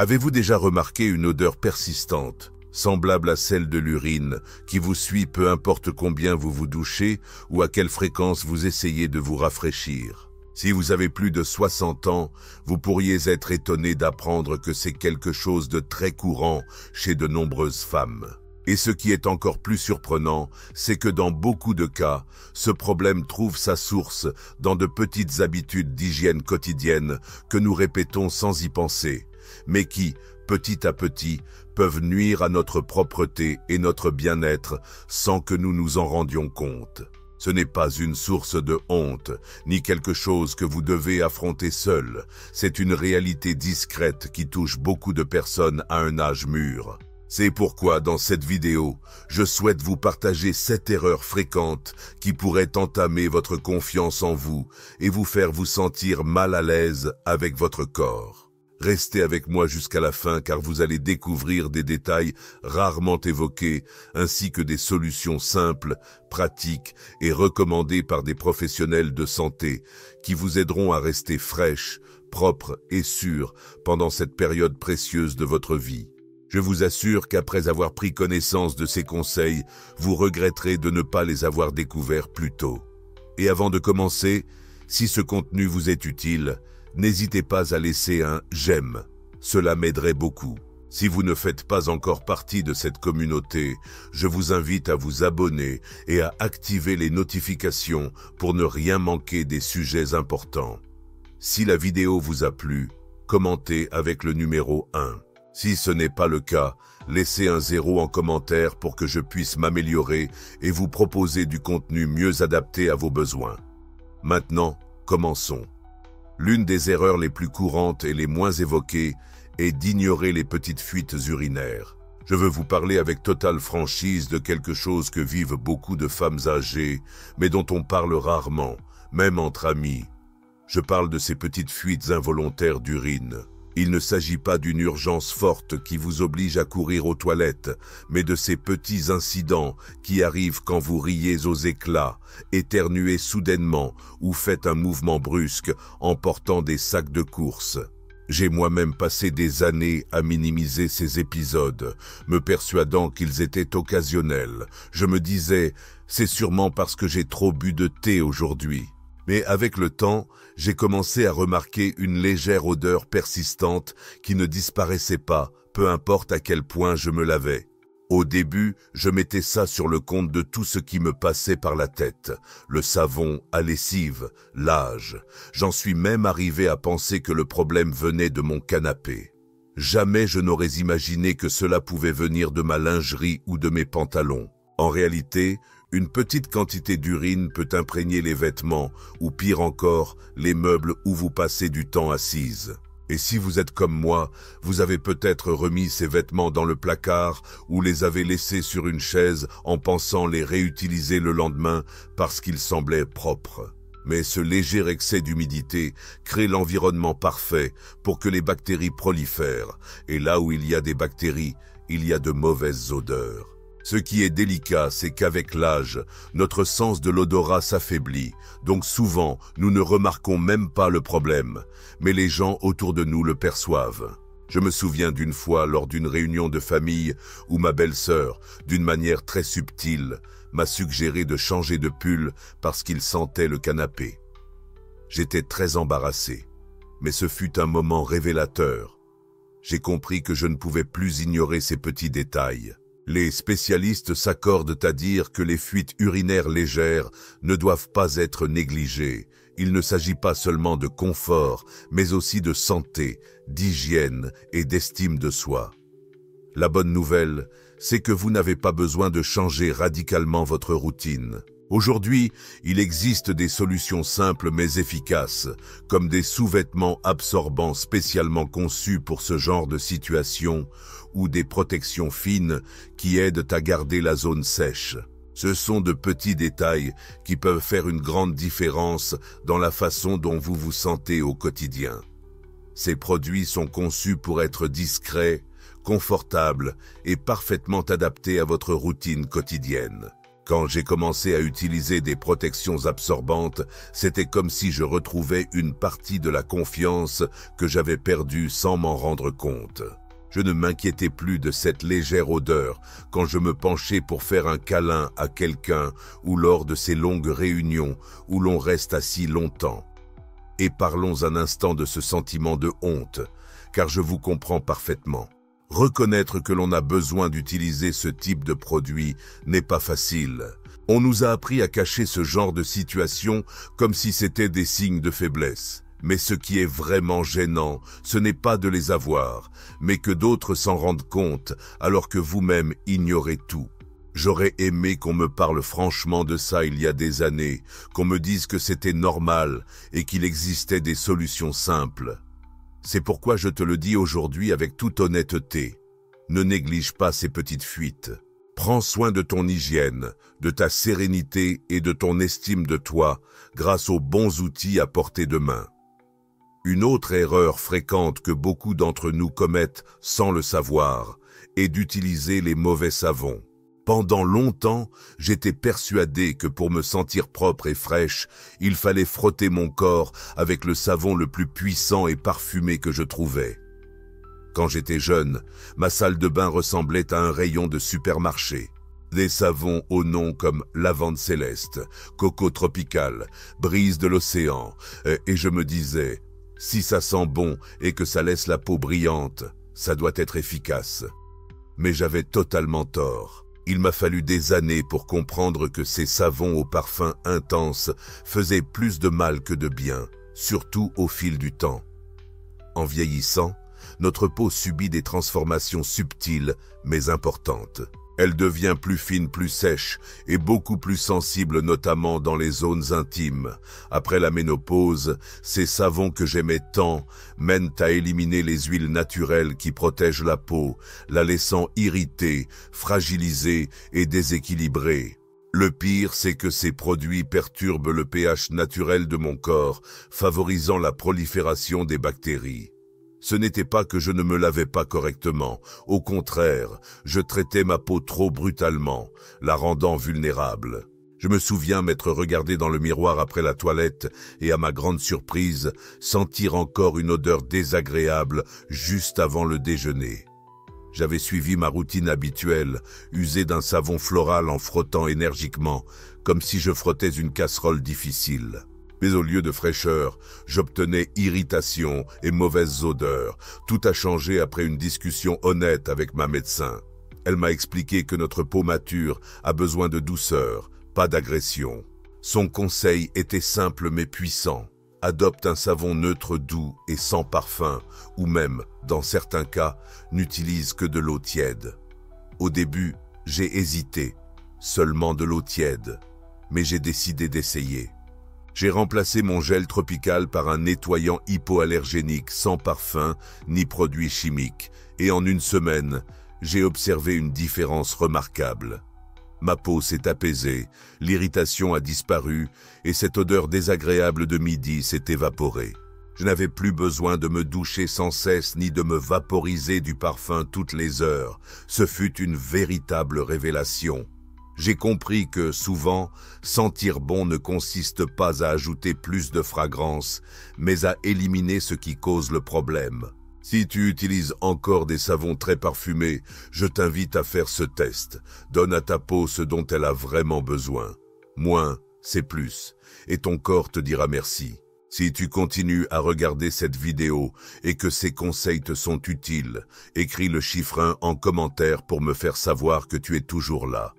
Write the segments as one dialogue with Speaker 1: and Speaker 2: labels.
Speaker 1: Avez-vous déjà remarqué une odeur persistante, semblable à celle de l'urine, qui vous suit peu importe combien vous vous douchez ou à quelle fréquence vous essayez de vous rafraîchir? Si vous avez plus de 60 ans, vous pourriez être étonné d'apprendre que c'est quelque chose de très courant chez de nombreuses femmes. Et ce qui est encore plus surprenant, c'est que dans beaucoup de cas, ce problème trouve sa source dans de petites habitudes d'hygiène quotidienne que nous répétons sans y penser, mais qui, petit à petit, peuvent nuire à notre propreté et notre bien-être sans que nous nous en rendions compte. Ce n'est pas une source de honte, ni quelque chose que vous devez affronter seul. C'est une réalité discrète qui touche beaucoup de personnes à un âge mûr. C'est pourquoi, dans cette vidéo, je souhaite vous partager 7 erreurs fréquentes qui pourraient entamer votre confiance en vous et vous faire vous sentir mal à l'aise avec votre corps. Restez avec moi jusqu'à la fin car vous allez découvrir des détails rarement évoqués ainsi que des solutions simples, pratiques et recommandées par des professionnels de santé qui vous aideront à rester fraîche, propre et sûre pendant cette période précieuse de votre vie. Je vous assure qu'après avoir pris connaissance de ces conseils, vous regretterez de ne pas les avoir découverts plus tôt. Et avant de commencer, si ce contenu vous est utile, n'hésitez pas à laisser un « j'aime ». Cela m'aiderait beaucoup. Si vous ne faites pas encore partie de cette communauté, je vous invite à vous abonner et à activer les notifications pour ne rien manquer des sujets importants. Si la vidéo vous a plu, commentez avec le numéro 1. Si ce n'est pas le cas, laissez un 0 en commentaire pour que je puisse m'améliorer et vous proposer du contenu mieux adapté à vos besoins. Maintenant, commençons. L'une des erreurs les plus courantes et les moins évoquées est d'ignorer les petites fuites urinaires. Je veux vous parler avec totale franchise de quelque chose que vivent beaucoup de femmes âgées, mais dont on parle rarement, même entre amis. Je parle de ces petites fuites involontaires d'urine. Il ne s'agit pas d'une urgence forte qui vous oblige à courir aux toilettes, mais de ces petits incidents qui arrivent quand vous riez aux éclats, éternuez soudainement ou faites un mouvement brusque en portant des sacs de course. J'ai moi-même passé des années à minimiser ces épisodes, me persuadant qu'ils étaient occasionnels. Je me disais, c'est sûrement parce que j'ai trop bu de thé aujourd'hui. Mais avec le temps, j'ai commencé à remarquer une légère odeur persistante qui ne disparaissait pas, peu importe à quel point je me lavais. Au début, je mettais ça sur le compte de tout ce qui me passait par la tête. Le savon, la lessive, l'âge. J'en suis même arrivé à penser que le problème venait de mon canapé. Jamais je n'aurais imaginé que cela pouvait venir de ma lingerie ou de mes pantalons. En réalité, une petite quantité d'urine peut imprégner les vêtements, ou pire encore, les meubles où vous passez du temps assise. Et si vous êtes comme moi, vous avez peut-être remis ces vêtements dans le placard ou les avez laissés sur une chaise en pensant les réutiliser le lendemain parce qu'ils semblaient propres. Mais ce léger excès d'humidité crée l'environnement parfait pour que les bactéries prolifèrent. Et là où il y a des bactéries, il y a de mauvaises odeurs. Ce qui est délicat, c'est qu'avec l'âge, notre sens de l'odorat s'affaiblit, donc souvent, nous ne remarquons même pas le problème, mais les gens autour de nous le perçoivent. Je me souviens d'une fois lors d'une réunion de famille où ma belle-sœur, d'une manière très subtile, m'a suggéré de changer de pull parce qu'il sentait le canapé. J'étais très embarrassé, mais ce fut un moment révélateur. J'ai compris que je ne pouvais plus ignorer ces petits détails. Les spécialistes s'accordent à dire que les fuites urinaires légères ne doivent pas être négligées. Il ne s'agit pas seulement de confort, mais aussi de santé, d'hygiène et d'estime de soi. La bonne nouvelle, c'est que vous n'avez pas besoin de changer radicalement votre routine. Aujourd'hui, il existe des solutions simples mais efficaces, comme des sous-vêtements absorbants spécialement conçus pour ce genre de situation, ou des protections fines qui aident à garder la zone sèche. Ce sont de petits détails qui peuvent faire une grande différence dans la façon dont vous vous sentez au quotidien. Ces produits sont conçus pour être discrets, confortables et parfaitement adaptés à votre routine quotidienne. Quand j'ai commencé à utiliser des protections absorbantes, c'était comme si je retrouvais une partie de la confiance que j'avais perdue sans m'en rendre compte. Je ne m'inquiétais plus de cette légère odeur quand je me penchais pour faire un câlin à quelqu'un ou lors de ces longues réunions où l'on reste assis longtemps. Et parlons un instant de ce sentiment de honte, car je vous comprends parfaitement. Reconnaître que l'on a besoin d'utiliser ce type de produit n'est pas facile. On nous a appris à cacher ce genre de situation comme si c'était des signes de faiblesse. Mais ce qui est vraiment gênant, ce n'est pas de les avoir, mais que d'autres s'en rendent compte alors que vous-même ignorez tout. J'aurais aimé qu'on me parle franchement de ça il y a des années, qu'on me dise que c'était normal et qu'il existait des solutions simples. C'est pourquoi je te le dis aujourd'hui avec toute honnêteté. Ne néglige pas ces petites fuites. Prends soin de ton hygiène, de ta sérénité et de ton estime de toi grâce aux bons outils à portée de main. Une autre erreur fréquente que beaucoup d'entre nous commettent sans le savoir est d'utiliser les mauvais savons. Pendant longtemps, j'étais persuadé que pour me sentir propre et fraîche, il fallait frotter mon corps avec le savon le plus puissant et parfumé que je trouvais. Quand j'étais jeune, ma salle de bain ressemblait à un rayon de supermarché. Des savons aux noms comme lavande céleste, coco tropical, brise de l'océan, et je me disais, si ça sent bon et que ça laisse la peau brillante, ça doit être efficace. Mais j'avais totalement tort. Il m'a fallu des années pour comprendre que ces savons au parfum intense faisaient plus de mal que de bien, surtout au fil du temps. En vieillissant, notre peau subit des transformations subtiles mais importantes. Elle devient plus fine, plus sèche et beaucoup plus sensible, notamment dans les zones intimes. Après la ménopause, ces savons que j'aimais tant mènent à éliminer les huiles naturelles qui protègent la peau, la laissant irritée, fragilisée et déséquilibrée. Le pire, c'est que ces produits perturbent le pH naturel de mon corps, favorisant la prolifération des bactéries. Ce n'était pas que je ne me lavais pas correctement. Au contraire, je traitais ma peau trop brutalement, la rendant vulnérable. Je me souviens m'être regardé dans le miroir après la toilette et, à ma grande surprise, sentir encore une odeur désagréable juste avant le déjeuner. J'avais suivi ma routine habituelle, user d'un savon floral en frottant énergiquement, comme si je frottais une casserole difficile. Mais au lieu de fraîcheur, j'obtenais irritation et mauvaises odeurs. Tout a changé après une discussion honnête avec ma médecin. Elle m'a expliqué que notre peau mature a besoin de douceur, pas d'agression. Son conseil était simple mais puissant. Adopte un savon neutre doux et sans parfum, ou même, dans certains cas, n'utilise que de l'eau tiède. Au début, j'ai hésité, seulement de l'eau tiède, mais j'ai décidé d'essayer. J'ai remplacé mon gel tropical par un nettoyant hypoallergénique sans parfum ni produits chimiques et en une semaine, j'ai observé une différence remarquable. Ma peau s'est apaisée, l'irritation a disparu et cette odeur désagréable de midi s'est évaporée. Je n'avais plus besoin de me doucher sans cesse ni de me vaporiser du parfum toutes les heures. Ce fut une véritable révélation. J'ai compris que, souvent, sentir bon ne consiste pas à ajouter plus de fragrance, mais à éliminer ce qui cause le problème. Si tu utilises encore des savons très parfumés, je t'invite à faire ce test. Donne à ta peau ce dont elle a vraiment besoin. Moins, c'est plus, et ton corps te dira merci. Si tu continues à regarder cette vidéo et que ces conseils te sont utiles, écris le chiffre 1 en commentaire pour me faire savoir que tu es toujours là.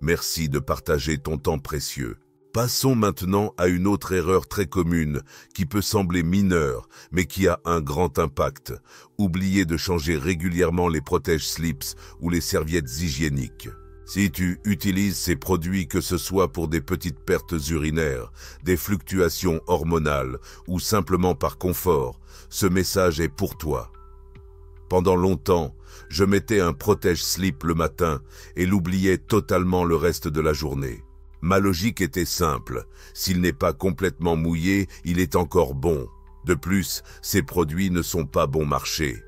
Speaker 1: Merci de partager ton temps précieux. Passons maintenant à une autre erreur très commune qui peut sembler mineure mais qui a un grand impact. Oubliez de changer régulièrement les protège-slips ou les serviettes hygiéniques. Si tu utilises ces produits, que ce soit pour des petites pertes urinaires, des fluctuations hormonales ou simplement par confort, ce message est pour toi. Pendant longtemps, je mettais un protège-slip le matin et l'oubliais totalement le reste de la journée. Ma logique était simple, s'il n'est pas complètement mouillé, il est encore bon. De plus, ces produits ne sont pas bon marché.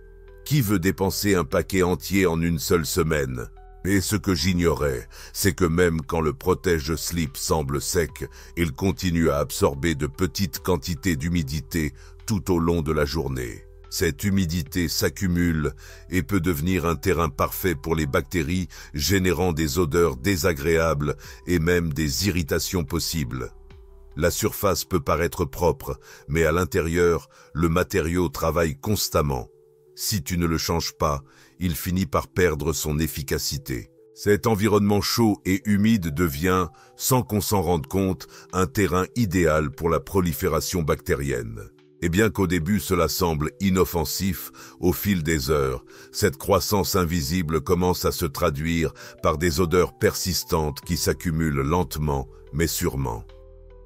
Speaker 1: Qui veut dépenser un paquet entier en une seule semaine ? Et ce que j'ignorais, c'est que même quand le protège-slip semble sec, il continue à absorber de petites quantités d'humidité tout au long de la journée. Cette humidité s'accumule et peut devenir un terrain parfait pour les bactéries, générant des odeurs désagréables et même des irritations possibles. La surface peut paraître propre, mais à l'intérieur, le matériau travaille constamment. Si tu ne le changes pas, il finit par perdre son efficacité. Cet environnement chaud et humide devient, sans qu'on s'en rende compte, un terrain idéal pour la prolifération bactérienne. Et bien qu'au début cela semble inoffensif, au fil des heures, cette croissance invisible commence à se traduire par des odeurs persistantes qui s'accumulent lentement, mais sûrement.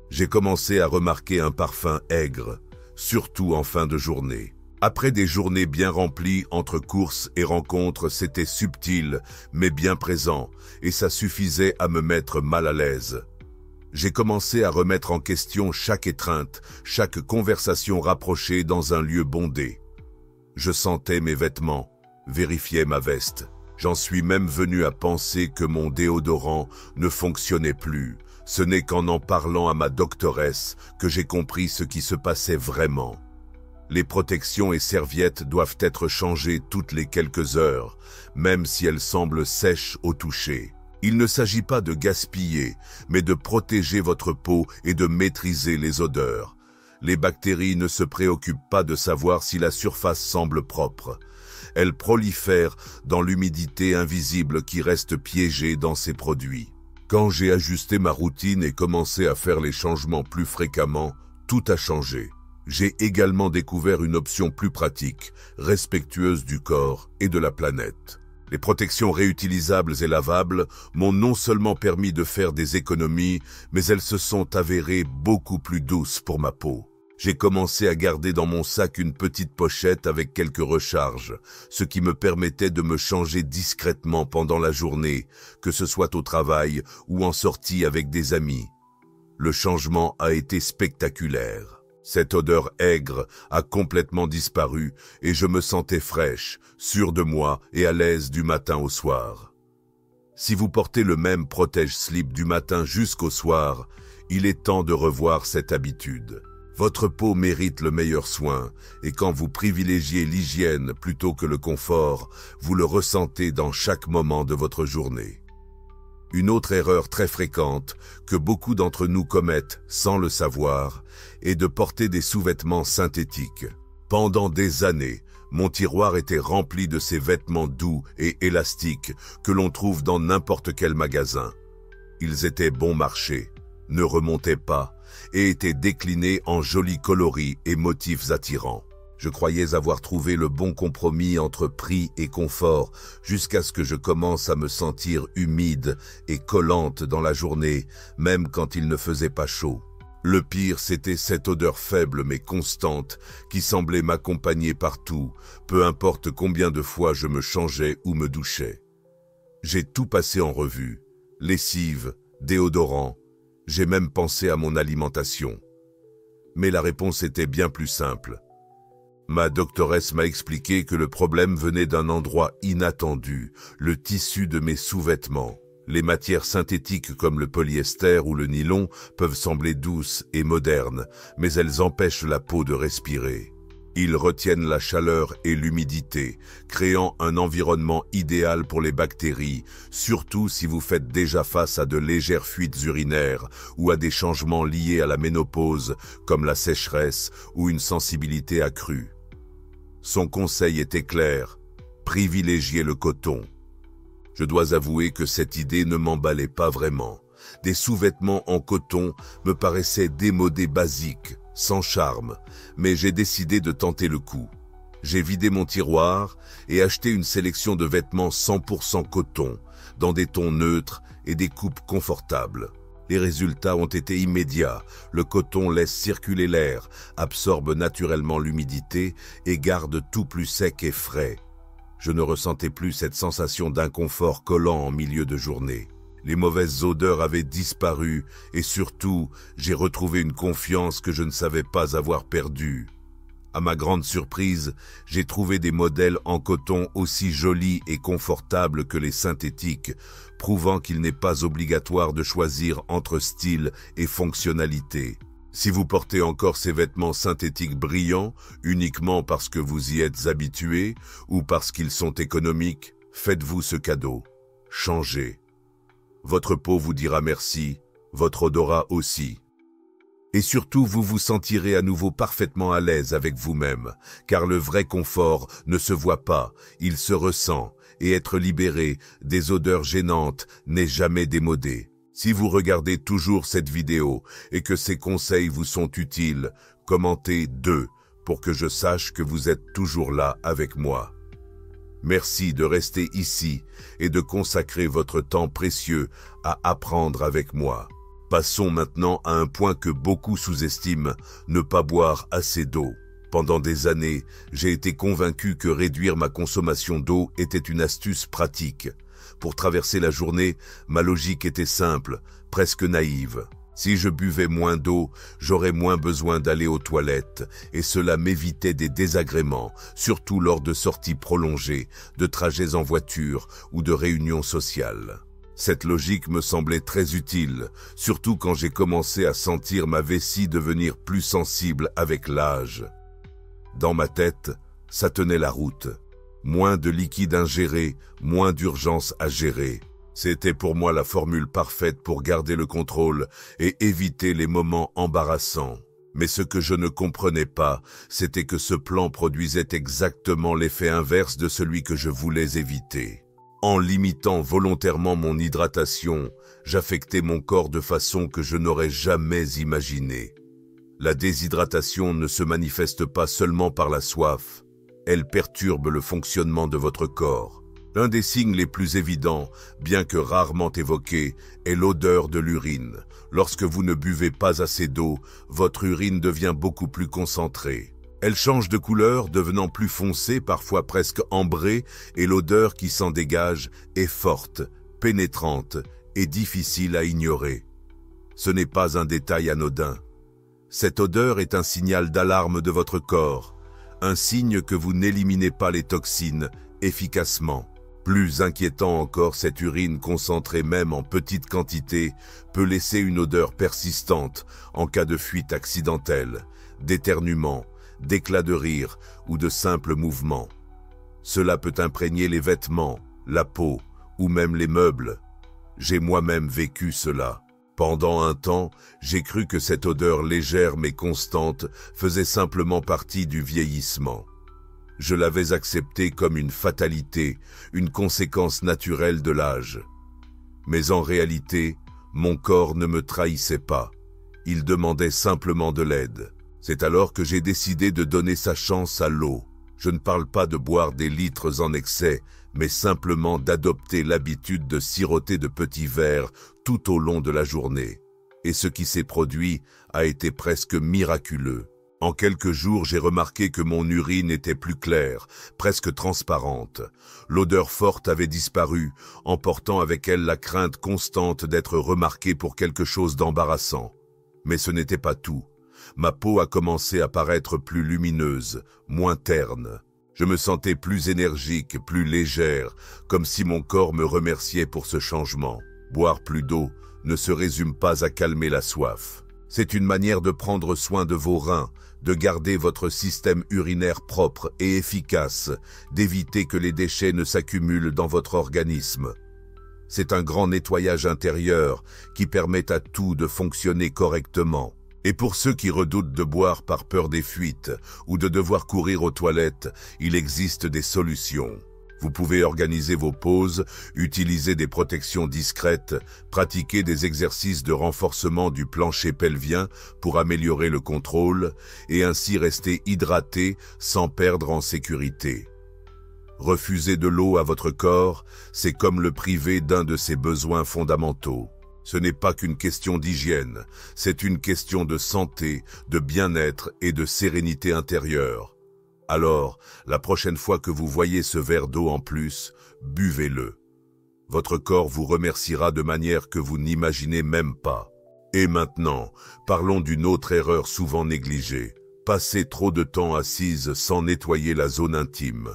Speaker 1: J'ai commencé à remarquer un parfum aigre, surtout en fin de journée. Après des journées bien remplies entre courses et rencontres, c'était subtil, mais bien présent, et ça suffisait à me mettre mal à l'aise. J'ai commencé à remettre en question chaque étreinte, chaque conversation rapprochée dans un lieu bondé. Je sentais mes vêtements, vérifiais ma veste. J'en suis même venu à penser que mon déodorant ne fonctionnait plus. Ce n'est qu'en parlant à ma doctoresse que j'ai compris ce qui se passait vraiment. Les protections et serviettes doivent être changées toutes les quelques heures, même si elles semblent sèches au toucher. Il ne s'agit pas de gaspiller, mais de protéger votre peau et de maîtriser les odeurs. Les bactéries ne se préoccupent pas de savoir si la surface semble propre. Elles prolifèrent dans l'humidité invisible qui reste piégée dans ces produits. Quand j'ai ajusté ma routine et commencé à faire les changements plus fréquemment, tout a changé. J'ai également découvert une option plus pratique, respectueuse du corps et de la planète. Les protections réutilisables et lavables m'ont non seulement permis de faire des économies, mais elles se sont avérées beaucoup plus douces pour ma peau. J'ai commencé à garder dans mon sac une petite pochette avec quelques recharges, ce qui me permettait de me changer discrètement pendant la journée, que ce soit au travail ou en sortie avec des amis. Le changement a été spectaculaire. Cette odeur aigre a complètement disparu et je me sentais fraîche, sûre de moi et à l'aise du matin au soir. Si vous portez le même protège-slip du matin jusqu'au soir, il est temps de revoir cette habitude. Votre peau mérite le meilleur soin et quand vous privilégiez l'hygiène plutôt que le confort, vous le ressentez dans chaque moment de votre journée. Une autre erreur très fréquente que beaucoup d'entre nous commettent sans le savoir est de porter des sous-vêtements synthétiques. Pendant des années, mon tiroir était rempli de ces vêtements doux et élastiques que l'on trouve dans n'importe quel magasin. Ils étaient bon marché, ne remontaient pas et étaient déclinés en jolis coloris et motifs attirants. Je croyais avoir trouvé le bon compromis entre prix et confort jusqu'à ce que je commence à me sentir humide et collante dans la journée, même quand il ne faisait pas chaud. Le pire, c'était cette odeur faible mais constante qui semblait m'accompagner partout, peu importe combien de fois je me changeais ou me douchais. J'ai tout passé en revue, lessive, déodorant, j'ai même pensé à mon alimentation. Mais la réponse était bien plus simple. Ma doctoresse m'a expliqué que le problème venait d'un endroit inattendu, le tissu de mes sous-vêtements. Les matières synthétiques comme le polyester ou le nylon peuvent sembler douces et modernes, mais elles empêchent la peau de respirer. Ils retiennent la chaleur et l'humidité, créant un environnement idéal pour les bactéries, surtout si vous faites déjà face à de légères fuites urinaires ou à des changements liés à la ménopause, comme la sécheresse ou une sensibilité accrue. Son conseil était clair, privilégiez le coton. Je dois avouer que cette idée ne m'emballait pas vraiment. Des sous-vêtements en coton me paraissaient démodés basiques, sans charme, mais j'ai décidé de tenter le coup. J'ai vidé mon tiroir et acheté une sélection de vêtements 100% coton, dans des tons neutres et des coupes confortables. Les résultats ont été immédiats. Le coton laisse circuler l'air, absorbe naturellement l'humidité et garde tout plus sec et frais. Je ne ressentais plus cette sensation d'inconfort collant en milieu de journée. Les mauvaises odeurs avaient disparu et surtout, j'ai retrouvé une confiance que je ne savais pas avoir perdue. À ma grande surprise, j'ai trouvé des modèles en coton aussi jolis et confortables que les synthétiques, prouvant qu'il n'est pas obligatoire de choisir entre style et fonctionnalité. Si vous portez encore ces vêtements synthétiques brillants, uniquement parce que vous y êtes habitué ou parce qu'ils sont économiques, faites-vous ce cadeau. Changez. Votre peau vous dira merci, votre odorat aussi. Et surtout, vous vous sentirez à nouveau parfaitement à l'aise avec vous-même, car le vrai confort ne se voit pas, il se ressent, et être libéré des odeurs gênantes n'est jamais démodé. Si vous regardez toujours cette vidéo et que ces conseils vous sont utiles, commentez 2 pour que je sache que vous êtes toujours là avec moi. Merci de rester ici et de consacrer votre temps précieux à apprendre avec moi. Passons maintenant à un point que beaucoup sous-estiment, ne pas boire assez d'eau. Pendant des années, j'ai été convaincu que réduire ma consommation d'eau était une astuce pratique. Pour traverser la journée, ma logique était simple, presque naïve. Si je buvais moins d'eau, j'aurais moins besoin d'aller aux toilettes, et cela m'évitait des désagréments, surtout lors de sorties prolongées, de trajets en voiture ou de réunions sociales. Cette logique me semblait très utile, surtout quand j'ai commencé à sentir ma vessie devenir plus sensible avec l'âge. Dans ma tête, ça tenait la route. Moins de liquide ingéré, moins d'urgence à gérer. C'était pour moi la formule parfaite pour garder le contrôle et éviter les moments embarrassants. Mais ce que je ne comprenais pas, c'était que ce plan produisait exactement l'effet inverse de celui que je voulais éviter. En limitant volontairement mon hydratation, j'affectais mon corps de façon que je n'aurais jamais imaginée. La déshydratation ne se manifeste pas seulement par la soif, elle perturbe le fonctionnement de votre corps. L'un des signes les plus évidents, bien que rarement évoqué, est l'odeur de l'urine. Lorsque vous ne buvez pas assez d'eau, votre urine devient beaucoup plus concentrée. Elle change de couleur, devenant plus foncée, parfois presque ambrée, et l'odeur qui s'en dégage est forte, pénétrante et difficile à ignorer. Ce n'est pas un détail anodin. Cette odeur est un signal d'alarme de votre corps, un signe que vous n'éliminez pas les toxines efficacement. Plus inquiétant encore, cette urine concentrée même en petite quantité peut laisser une odeur persistante en cas de fuite accidentelle, d'éternuement, d'éclats de rire ou de simples mouvements. Cela peut imprégner les vêtements, la peau ou même les meubles. J'ai moi-même vécu cela. Pendant un temps, j'ai cru que cette odeur légère mais constante faisait simplement partie du vieillissement. Je l'avais acceptée comme une fatalité, une conséquence naturelle de l'âge. Mais en réalité, mon corps ne me trahissait pas. Il demandait simplement de l'aide. C'est alors que j'ai décidé de donner sa chance à l'eau. Je ne parle pas de boire des litres en excès, mais simplement d'adopter l'habitude de siroter de petits verres tout au long de la journée. Et ce qui s'est produit a été presque miraculeux. En quelques jours, j'ai remarqué que mon urine était plus claire, presque transparente. L'odeur forte avait disparu, emportant avec elle la crainte constante d'être remarqué pour quelque chose d'embarrassant. Mais ce n'était pas tout. Ma peau a commencé à paraître plus lumineuse, moins terne. Je me sentais plus énergique, plus légère, comme si mon corps me remerciait pour ce changement. Boire plus d'eau ne se résume pas à calmer la soif. C'est une manière de prendre soin de vos reins, de garder votre système urinaire propre et efficace, d'éviter que les déchets ne s'accumulent dans votre organisme. C'est un grand nettoyage intérieur qui permet à tout de fonctionner correctement. Et pour ceux qui redoutent de boire par peur des fuites ou de devoir courir aux toilettes, il existe des solutions. Vous pouvez organiser vos pauses, utiliser des protections discrètes, pratiquer des exercices de renforcement du plancher pelvien pour améliorer le contrôle et ainsi rester hydraté sans perdre en sécurité. Refuser de l'eau à votre corps, c'est comme le priver d'un de ses besoins fondamentaux. Ce n'est pas qu'une question d'hygiène, c'est une question de santé, de bien-être et de sérénité intérieure. Alors, la prochaine fois que vous voyez ce verre d'eau en plus, buvez-le. Votre corps vous remerciera de manière que vous n'imaginez même pas. Et maintenant, parlons d'une autre erreur souvent négligée, Passer trop de temps assise sans nettoyer la zone intime.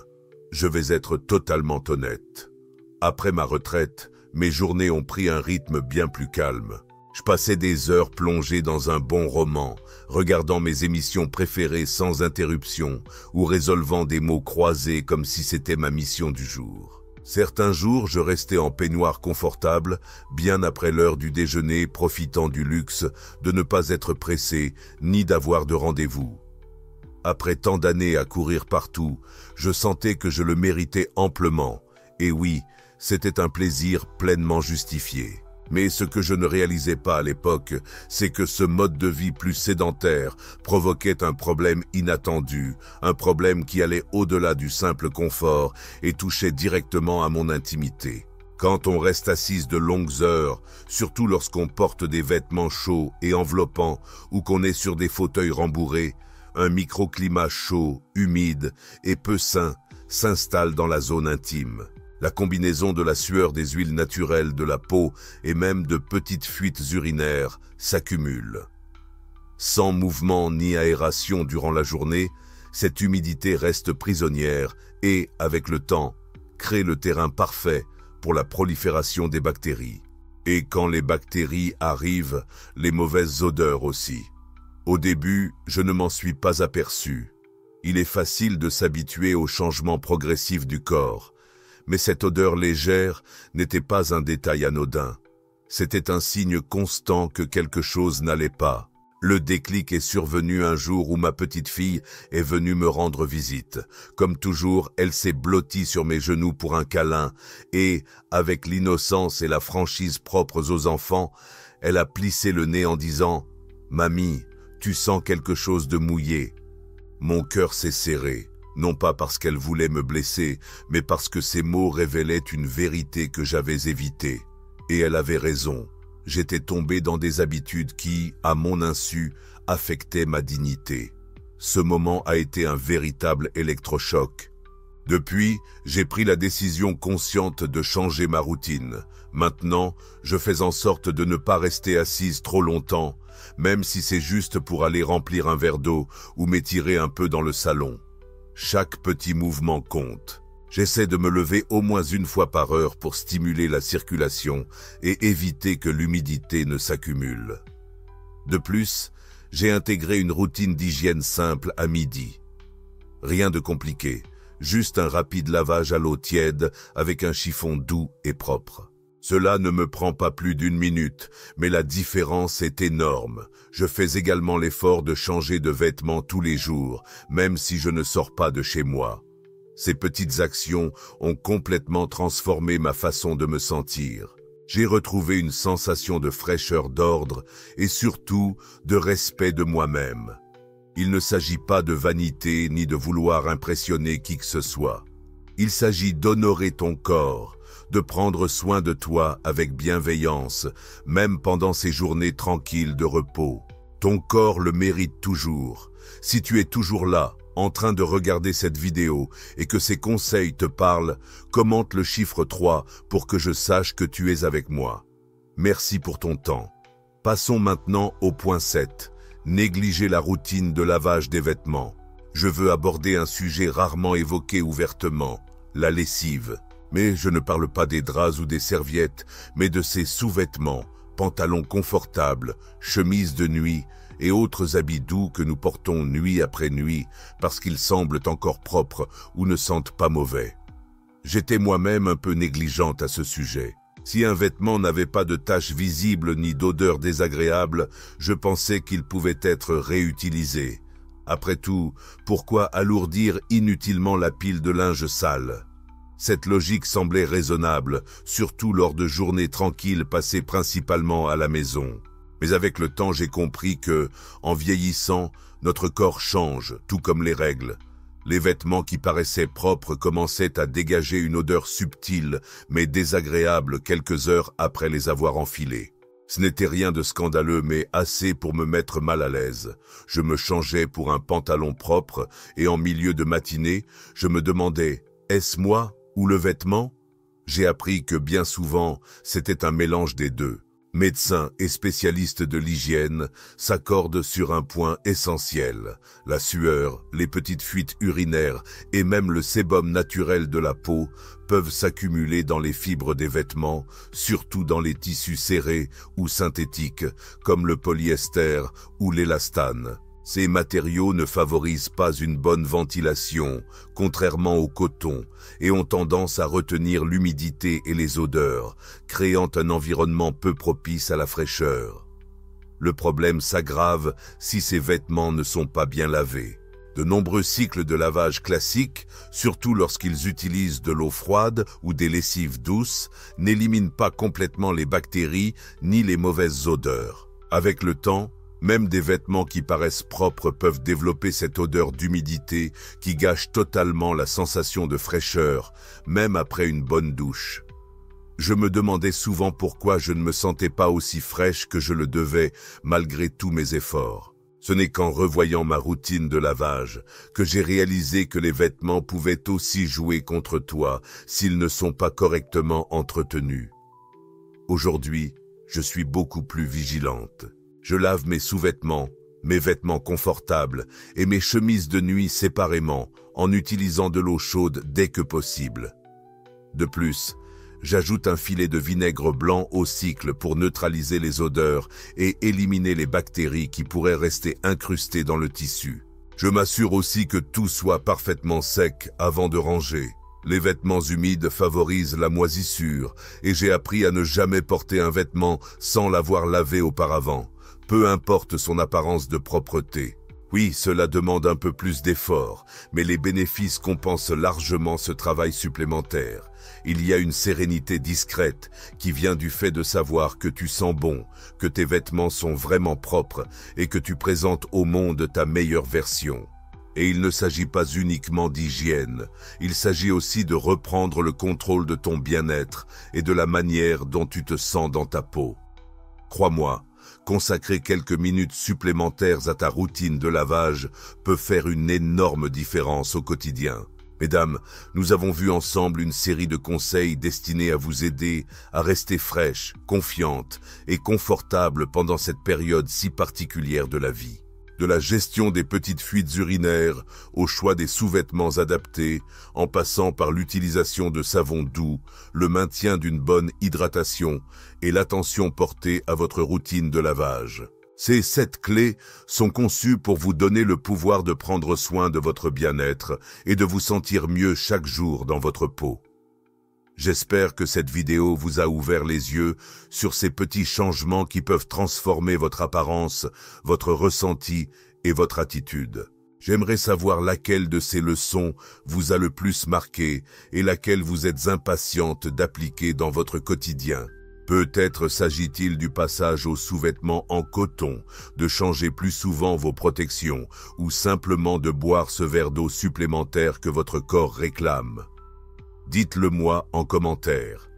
Speaker 1: Je vais être totalement honnête. Après ma retraite, mes journées ont pris un rythme bien plus calme. Je passais des heures plongées dans un bon roman, regardant mes émissions préférées sans interruption ou résolvant des mots croisés comme si c'était ma mission du jour. Certains jours, je restais en peignoir confortable, bien après l'heure du déjeuner, profitant du luxe de ne pas être pressé ni d'avoir de rendez-vous. Après tant d'années à courir partout, je sentais que je le méritais amplement. Et oui, c'était un plaisir pleinement justifié. Mais ce que je ne réalisais pas à l'époque, c'est que ce mode de vie plus sédentaire provoquait un problème inattendu, un problème qui allait au-delà du simple confort et touchait directement à mon intimité. Quand on reste assise de longues heures, surtout lorsqu'on porte des vêtements chauds et enveloppants ou qu'on est sur des fauteuils rembourrés, un microclimat chaud, humide et peu sain s'installe dans la zone intime. La combinaison de la sueur des huiles naturelles de la peau et même de petites fuites urinaires s'accumule. Sans mouvement ni aération durant la journée, cette humidité reste prisonnière et, avec le temps, crée le terrain parfait pour la prolifération des bactéries. Et quand les bactéries arrivent, les mauvaises odeurs aussi. Au début, je ne m'en suis pas aperçu. Il est facile de s'habituer au changement progressif du corps. Mais cette odeur légère n'était pas un détail anodin. C'était un signe constant que quelque chose n'allait pas. Le déclic est survenu un jour où ma petite fille est venue me rendre visite. Comme toujours, elle s'est blottie sur mes genoux pour un câlin et, avec l'innocence et la franchise propres aux enfants, elle a plissé le nez en disant « Mamie, tu sens quelque chose de mouillé ». Mon cœur s'est serré. Non pas parce qu'elle voulait me blesser, mais parce que ces mots révélaient une vérité que j'avais évitée. Et elle avait raison. J'étais tombé dans des habitudes qui, à mon insu, affectaient ma dignité. Ce moment a été un véritable électrochoc. Depuis, j'ai pris la décision consciente de changer ma routine. Maintenant, je fais en sorte de ne pas rester assise trop longtemps, même si c'est juste pour aller remplir un verre d'eau ou m'étirer un peu dans le salon. Chaque petit mouvement compte. J'essaie de me lever au moins une fois par heure pour stimuler la circulation et éviter que l'humidité ne s'accumule. De plus, j'ai intégré une routine d'hygiène simple à midi. Rien de compliqué, juste un rapide lavage à l'eau tiède avec un chiffon doux et propre. Cela ne me prend pas plus d'1 minute, mais la différence est énorme. Je fais également l'effort de changer de vêtements tous les jours, même si je ne sors pas de chez moi. Ces petites actions ont complètement transformé ma façon de me sentir. J'ai retrouvé une sensation de fraîcheur, d'ordre et surtout de respect de moi-même. Il ne s'agit pas de vanité ni de vouloir impressionner qui que ce soit. Il s'agit d'honorer ton corps, de prendre soin de toi avec bienveillance, même pendant ces journées tranquilles de repos. Ton corps le mérite toujours. Si tu es toujours là, en train de regarder cette vidéo et que ces conseils te parlent, commente le chiffre 3 pour que je sache que tu es avec moi. Merci pour ton temps. Passons maintenant au point 7. Négliger la routine de lavage des vêtements. Je veux aborder un sujet rarement évoqué ouvertement, la lessive. Mais je ne parle pas des draps ou des serviettes, mais de ces sous-vêtements, pantalons confortables, chemises de nuit et autres habits doux que nous portons nuit après nuit parce qu'ils semblent encore propres ou ne sentent pas mauvais. J'étais moi-même un peu négligente à ce sujet. Si un vêtement n'avait pas de taches visibles ni d'odeur désagréable, je pensais qu'il pouvait être réutilisé. Après tout, pourquoi alourdir inutilement la pile de linge sale ? Cette logique semblait raisonnable, surtout lors de journées tranquilles passées principalement à la maison. Mais avec le temps, j'ai compris que, en vieillissant, notre corps change, tout comme les règles. Les vêtements qui paraissaient propres commençaient à dégager une odeur subtile, mais désagréable quelques heures après les avoir enfilés. Ce n'était rien de scandaleux, mais assez pour me mettre mal à l'aise. Je me changeais pour un pantalon propre, et en milieu de matinée, je me demandais, est-ce moi ? Ou le vêtement? J'ai appris que bien souvent, c'était un mélange des deux. Médecins et spécialistes de l'hygiène s'accordent sur un point essentiel. La sueur, les petites fuites urinaires et même le sébum naturel de la peau peuvent s'accumuler dans les fibres des vêtements, surtout dans les tissus serrés ou synthétiques, comme le polyester ou l'élastane. Ces matériaux ne favorisent pas une bonne ventilation, contrairement au coton, et ont tendance à retenir l'humidité et les odeurs, créant un environnement peu propice à la fraîcheur. Le problème s'aggrave si ces vêtements ne sont pas bien lavés. De nombreux cycles de lavage classiques, surtout lorsqu'ils utilisent de l'eau froide ou des lessives douces, n'éliminent pas complètement les bactéries ni les mauvaises odeurs. Avec le temps, même des vêtements qui paraissent propres peuvent développer cette odeur d'humidité qui gâche totalement la sensation de fraîcheur, même après une bonne douche. Je me demandais souvent pourquoi je ne me sentais pas aussi fraîche que je le devais, malgré tous mes efforts. Ce n'est qu'en revoyant ma routine de lavage que j'ai réalisé que les vêtements pouvaient aussi jouer contre toi s'ils ne sont pas correctement entretenus. Aujourd'hui, je suis beaucoup plus vigilante. Je lave mes sous-vêtements, mes vêtements confortables et mes chemises de nuit séparément en utilisant de l'eau chaude dès que possible. De plus, j'ajoute un filet de vinaigre blanc au cycle pour neutraliser les odeurs et éliminer les bactéries qui pourraient rester incrustées dans le tissu. Je m'assure aussi que tout soit parfaitement sec avant de ranger. Les vêtements humides favorisent la moisissure et j'ai appris à ne jamais porter un vêtement sans l'avoir lavé auparavant. Peu importe son apparence de propreté. Oui, cela demande un peu plus d'effort, mais les bénéfices compensent largement ce travail supplémentaire. Il y a une sérénité discrète qui vient du fait de savoir que tu sens bon, que tes vêtements sont vraiment propres et que tu présentes au monde ta meilleure version. Et il ne s'agit pas uniquement d'hygiène, il s'agit aussi de reprendre le contrôle de ton bien-être et de la manière dont tu te sens dans ta peau. Crois-moi, consacrer quelques minutes supplémentaires à ta routine de lavage peut faire une énorme différence au quotidien. Mesdames, nous avons vu ensemble une série de conseils destinés à vous aider à rester fraîche, confiante et confortable pendant cette période si particulière de la vie. De la gestion des petites fuites urinaires au choix des sous-vêtements adaptés, en passant par l'utilisation de savons doux, le maintien d'une bonne hydratation et l'attention portée à votre routine de lavage. Ces 7 clés sont conçues pour vous donner le pouvoir de prendre soin de votre bien-être et de vous sentir mieux chaque jour dans votre peau. J'espère que cette vidéo vous a ouvert les yeux sur ces petits changements qui peuvent transformer votre apparence, votre ressenti et votre attitude. J'aimerais savoir laquelle de ces leçons vous a le plus marqué et laquelle vous êtes impatiente d'appliquer dans votre quotidien. Peut-être s'agit-il du passage aux sous-vêtements en coton, de changer plus souvent vos protections ou simplement de boire ce verre d'eau supplémentaire que votre corps réclame. Dites-le moi en commentaire.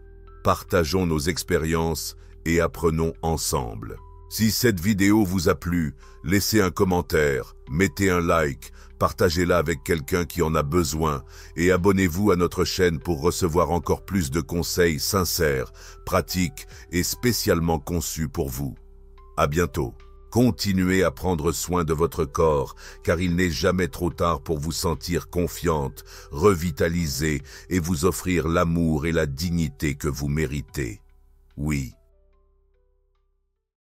Speaker 1: Partageons nos expériences et apprenons ensemble. Si cette vidéo vous a plu, laissez un commentaire, mettez un like, partagez-la avec quelqu'un qui en a besoin et abonnez-vous à notre chaîne pour recevoir encore plus de conseils sincères, pratiques et spécialement conçus pour vous. À bientôt. Continuez à prendre soin de votre corps, car il n'est jamais trop tard pour vous sentir confiante, revitalisée et vous offrir l'amour et la dignité que vous méritez. Oui,